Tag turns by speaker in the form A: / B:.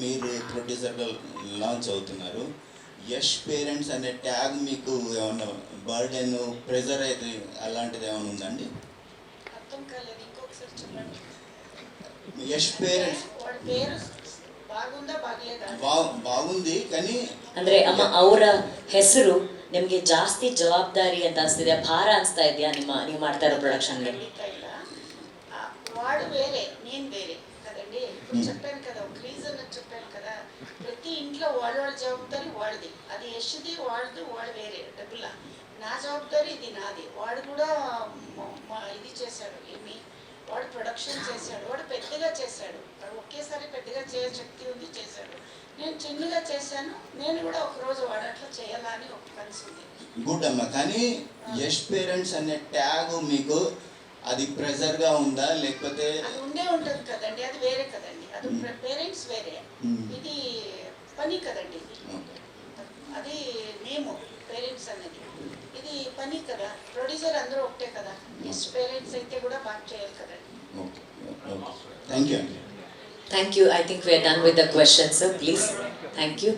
A: మీరు ప్రొడ్యూసర్గా లాంచ్ అవుతున్నారు. యష్ పేరెంట్స్ అనే ట్యాగ్ మీకు ఏమన్నా బర్డెన్ ప్రెజర్ అయితే అలాంటిది ఏమైనా ఉందండి?
B: అర్థం కాలేదు, ఇంకొకసారి చెప్పండి.
A: యష్ పేరెంట్స్
B: పేరు బాగుందా బాగలేదా?
A: బాగుంది, కానీ
C: ಅಂದ್ರೆ ಅಮ್ಮ ಅವರ ಹೆಸರು ನಿಮಗೆ ಜಾಸ್ತಿ ಜವಾಬ್ದಾರಿ ಅಂತ ಅನಿಸ್ತಿದೆ, ಭಾರ ಅನಿಸ್ತಾ ಇದೆಯಾ ನೀವು ಮಾಡ್ತಾ ಇರೋ ಪ್ರೊಡಕ್ಷನ್ಗೆ?
B: వాడు వేరే నేను వేరే కదండి. ఇప్పుడు చెప్పాను కదా, ఒక రీజన్ చెప్పాను కదా, ప్రతి ఇంట్లో వాళ్ళ జవాబుదారి వాడిది, అది యష్ది వాడిది, వాడు వేరే డబ్బులా. నా జవాబుదారి ఇది నాది. వాడు కూడా ఇది చేశాడు, ఏమి వాడు ప్రొడక్షన్ చేశాడు, వాడు పెద్దగా చేశాడు, వాడు ఒకేసారి పెద్దగా చేయ శక్తి ఉంది, చేశాడు. నేను చిన్నగా చేశాను, నేను కూడా ఒకరోజు వాడు అట్లా చేయాలని ఒక కనసు ఉంది.
A: గుడ్ అమ్మ, కానీ యష్ పేరెంట్స్ అనే ట్యాగ్ మీకు అది ప్రెజర్గా ఉందా లేకపోతే?
B: అది ఉండే ఉంటుంది కదండి, అది వేరే కదండి, అది పేరెంట్స్ వేరే, ఇది పని కదండి. అది మేము పేరెంట్స్ అనేది ఇది పని కదా. ప్రొడ్యూసర్ అందరూ ఒకటే కదా, నెక్స్ట్ పేరెంట్స్ అయితే కూడా బాగా చేయాలి కదండి.
A: Thank you.
C: Thank you. I think we are done with the questions, sir. Please. Thank you.